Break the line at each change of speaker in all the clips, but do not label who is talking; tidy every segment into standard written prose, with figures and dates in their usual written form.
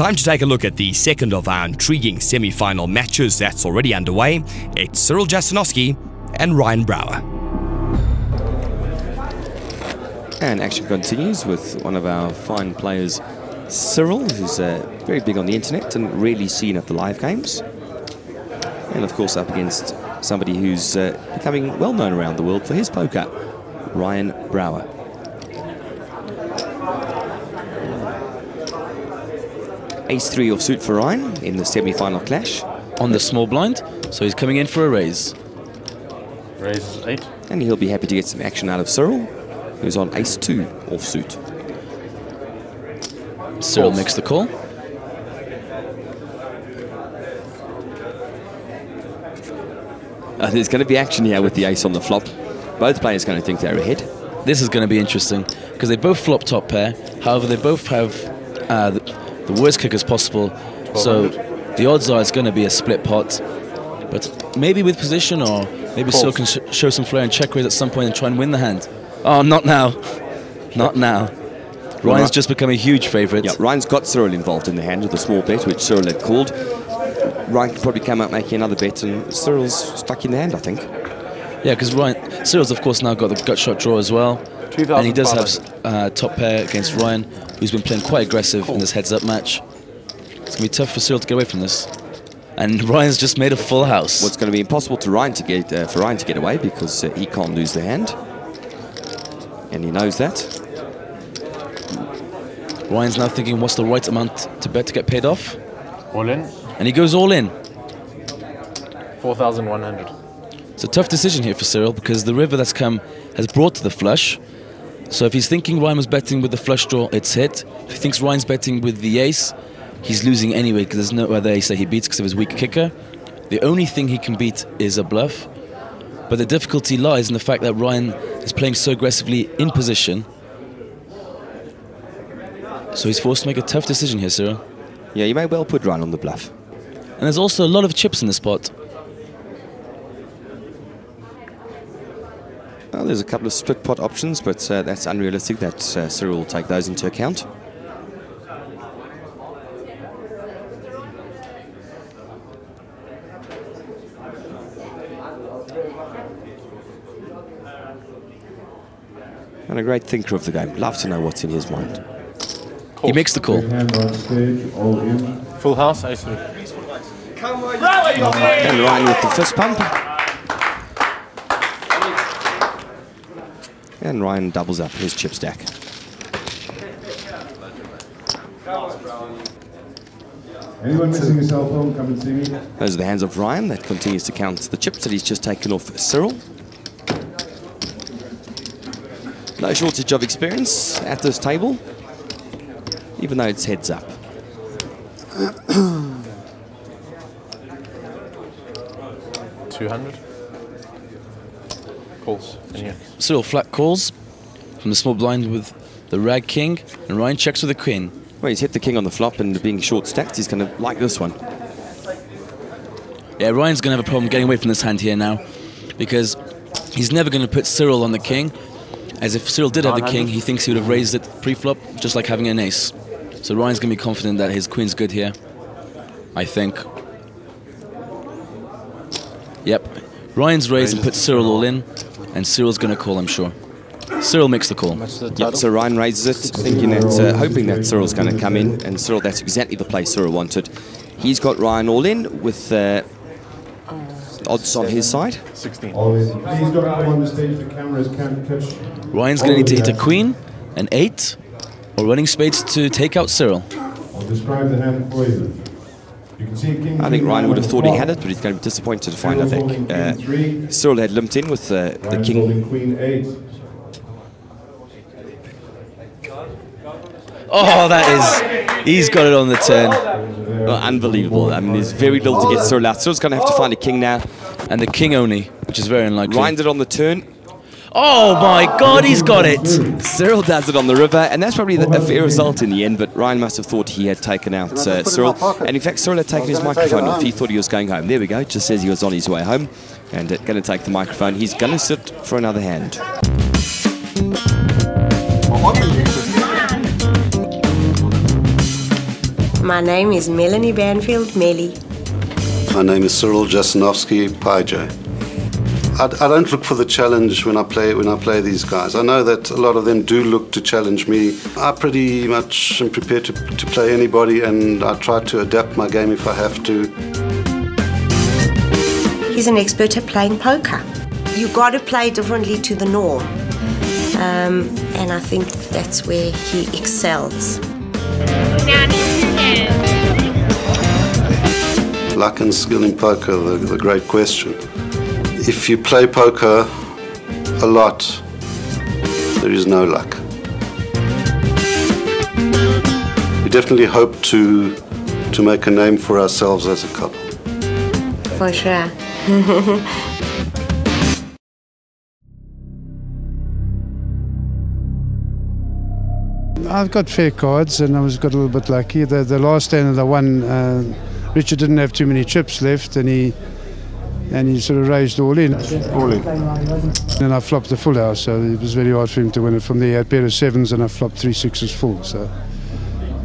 Time to take a look at the second of our intriguing semi-final matches that's already underway. It's Cyril Jastrzynowski and Ryan Brouwer.
And action continues with one of our fine players, Cyril, who's very big on the internet and rarely seen at the live games. And of course up against somebody who's becoming well known around the world for his poker, Ryan Brouwer. Ace-3 offsuit for Ryan in the semi-final clash.
On the small blind, so he's coming in for a raise.
Raise 8.
And he'll be happy to get some action out of Cyril, who's on Ace-2 offsuit.
Cyril makes the call.
There's going to be action here with the ace on the flop. Both players going to think they're ahead.
This is going to be interesting because they both flop top pair. However, they both have the worst kickers possible. So the odds are it's going to be a split pot. But maybe with position, or maybe Cyril can show some flair and check raise at some point and try and win the hand. Oh, not now. Not now. Ryan's just become a huge favourite.
Yeah, Ryan's got Cyril involved in the hand with a small bet, which Cyril had called. Ryan can probably come out making another bet, and Cyril's stuck in the hand, I think.
Yeah, because Cyril's of course now got the gut shot draw as well. And he does have top pair against Ryan, who's been playing quite aggressive in this heads-up match. It's going to be tough for Cyril to get away from this. And Ryan's just made a full house.
Well, it's going to be impossible to Ryan to get, for Ryan to get away because he can't lose the hand. And he knows that.
Ryan's now thinking, what's the right amount to bet to get paid off?
All in.
And he goes all in.
4,100.
It's a tough decision here for Cyril because the river that's come has brought to the flush. So if he's thinking Ryan was betting with the flush draw, it's hit. If he thinks Ryan's betting with the ace, he's losing anyway because there's no other ace that he beats because of his weak kicker. The only thing he can beat is a bluff. But the difficulty lies in the fact that Ryan is playing so aggressively in position. So he's forced to make a tough decision here, Cyril.
Yeah, you may well put Ryan on the bluff.
And there's also a lot of chips in this pot.
Well, there's a couple of split pot options, but that's unrealistic that Cyril will take those into account. And a great thinker of the game. Love to know what's in his mind.
He makes the call.
Full house, ace-3.
And Ryan with the fist pump. And Ryan doubles up his chip stack.
Anyone missing a cell phone, come and see me.
Those are the hands of Ryan. That continues to count the chips that he's just taken off Cyril. No shortage of experience at this table, even though it's heads up. $200.
Calls.
Cyril flat calls from the small blind with the rag king, and Ryan checks with the queen.
Well, he's hit the king on the flop, and being short stacked, he's going to like this one.
Yeah, Ryan's going to have a problem getting away from this hand here now, because he's never going to put Cyril on the king. As if Cyril did have the king, he thinks he would have raised it pre-flop, just like having an ace. So Ryan's going to be confident that his queen's good here, I think. Yep. Ryan's raised and puts Cyril all in, and Cyril's going to call, I'm sure. Cyril makes the call.
Yep, so Ryan raises it, thinking that, hoping that Cyril's going to come in, and Cyril, that's exactly the play Cyril wanted. He's got Ryan all in with odds on his side.
16.
Please don't come on the stage, the cameras can't catch.
Ryan's going to need to hit a queen, an 8, or running spades to take out Cyril.
I'll describe the hand for you. You can see king.
I think Ryan would have thought he had it, but he's going to be disappointed to find out that Cyril had limped in with the king.
Queen 8.
Oh, that is... He's got it on the turn.
Well, unbelievable. I mean, there's very little to get Cyril out. Cyril's going to have to find a king now.
And the king only, which is very unlikely.
Ryan did on the turn.
Oh my God, he's got it!
Cyril does it on the river, and that's probably a fair result in the end, but Ryan must have thought he had taken out Cyril. And in fact, Cyril had taken his microphone off. He thought he was going home. There we go. It just says he was on his way home. And going to take the microphone. He's going to sit for another hand.
My name is Melanie Banfield, Melly.
My name is Cyril Jasnowski, PJ. I don't look for the challenge when I play these guys. I know that a lot of them do look to challenge me. I pretty much am prepared to play anybody, and I try to adapt my game if I have to.
He's an expert at playing poker. You've got to play differently to the norm. And I think that's where he excels.
Luck and skill in poker, the great question. If you play poker a lot, there is no luck. We definitely hope to make a name for ourselves as a couple.
For sure.
I've got fair cards, and I got a little bit lucky. The last hand of the one, Richard didn't have too many chips left, and he sort of raised all in. And I flopped the full house, so it was very hard for him to win it from there. He had a pair of sevens, and I flopped 3 6s full. So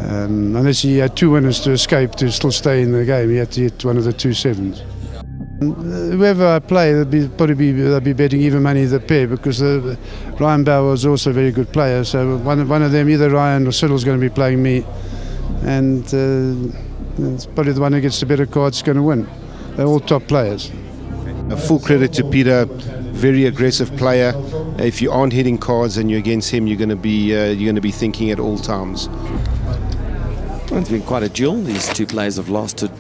unless he had 2 winners to escape to still stay in the game, he had to hit one of the 2 sevens. Whoever I play, they'll be betting even money the pair, because Ryan Bauer was also a very good player. So one of them, either Ryan or Cyril's going to be playing me, and it's probably the one who gets the better cards going to win. They're all top players.
Full credit to Peter, very aggressive player. If you aren't hitting cards and you're against him, you're going to be thinking at all times.
Well, it's been quite a duel. These two players have lasted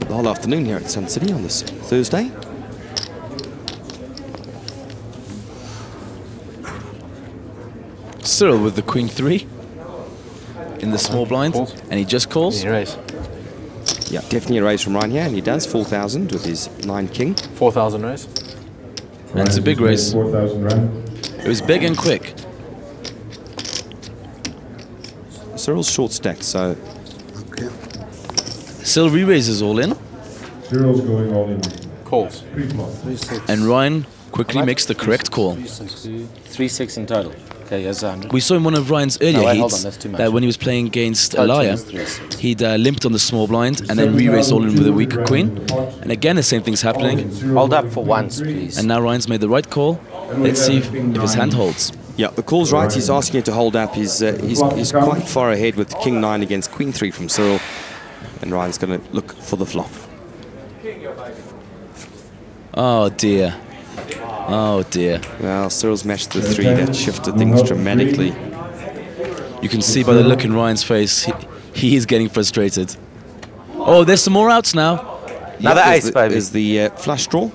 the whole afternoon here at Sun City on this Thursday.
Cyril with the Queen 3 in the small blind, and he just calls.
Yeah, definitely a raise from Ryan here, and he does 4,000 with his 9 king.
4,000 raise.
And it's a big raise.
4,000 rand.
It was big and quick.
Cyril's short stack, so
Cyril re-raises all in,
Cyril's going all in.
Calls.
and Ryan quickly makes the correct call.
3-6 in total. Okay, yes, 100.
We saw in one of Ryan's earlier
No, wait, hold
heats
on, that's too much.
that when he was playing against
Oh,
Elia,
3-6.
he'd limped on the small blind and then re-raised all in with a weaker queen. And again, the same thing's happening.
Hold up for once, please.
And now Ryan's made the right call. Let's see if his hand holds.
yeah, the call's right. He's asking him to hold up. He's quite far ahead with King 9 against Queen 3 from Cyril, and Ryan's going to look for the flop.
Oh dear. Oh dear.
Well, Cyril's matched the 3. That shifted things dramatically.
You can see by the look in Ryan's face, he is getting frustrated. Oh, there's some more outs now.
Another ace, baby.
Is the flush draw.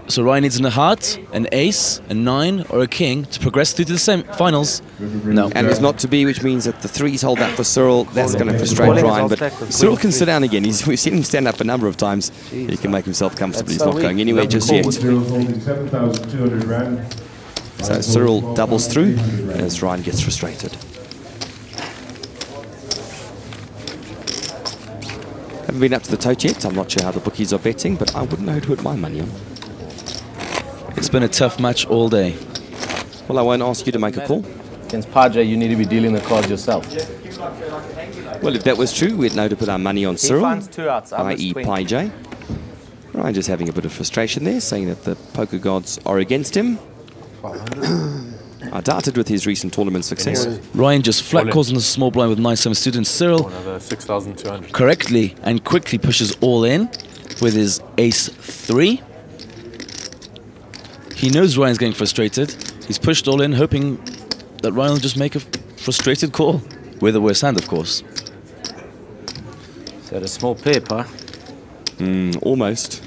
So Ryan needs a heart, an ace, a 9, or a king to progress through to the semi-finals. No.
And it's not to be, which means that the 3s hold up for Cyril. That's going to frustrate Ryan, but Cyril can sit down again. We've seen him stand up a number of times. He can make himself comfortable. He's not going anywhere just yet.
Cyril's holding 7,200 rand.
So Cyril doubles through as Ryan gets frustrated. Haven't been up to the tote yet. I'm not sure how the bookies are betting, but I wouldn't know who to put my money on.
It's been a tough match all day.
Well, I won't ask you to make a call.
Against PJ, you need to be dealing the cards yourself.
Well, if that was true, we'd know to put our money on Cyril,
finds 2 outs.
i.e. PJ. Ryan just having a bit of frustration there, saying that the poker gods are against him. I doubted with his recent tournament success.
Ryan just flat calls on the small blind with 9-7 students. Cyril
Another 6,200.
correctly and quickly pushes all in with his ace 3. He knows Ryan's getting frustrated. He's pushed all in, hoping that Ryan will just make a frustrated call. With a worse hand, of course.
Is that a small pair, Pa?
Almost.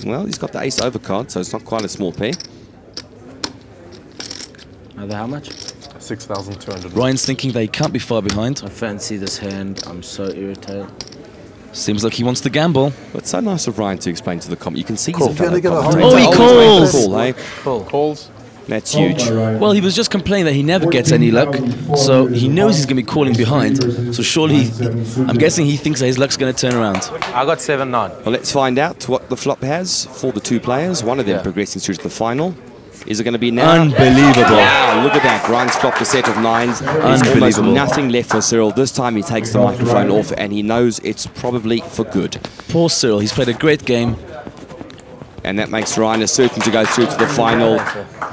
Well, he's got the ace over card, so it's not quite a small pair.
Another how much?
6,200.
Ryan's thinking that he can't be far behind.
I fancy this hand. I'm so irritated.
Seems like he wants to gamble.
But it's so nice of Ryan to explain to the comment. You can see
Cool.
he's a fellow
Can I get a
commentator.
Oh, he
Always
calls!
make a call, eh?
Calls.
That's huge.
Well, he was just complaining that he never gets any luck, so he knows he's going to be calling behind. So surely, I'm guessing he thinks that his luck's going to turn around.
I got 7-9.
Well, let's find out what the flop has for the 2 players. One of them progressing through to the final. Is it going to be now?
Unbelievable.
Wow, look at that. Ryan's dropped a set of 9s. There's almost nothing left for Cyril. This time he takes the microphone off and he knows it's probably for good.
Poor Cyril. He's played a great game.
And that makes Ryan certain to go through to the final.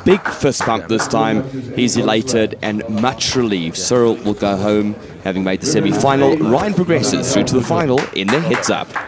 Big fist pump this time. He's elated and much relieved. Cyril will go home having made the semi-final. Ryan progresses through to the final in the heads-up.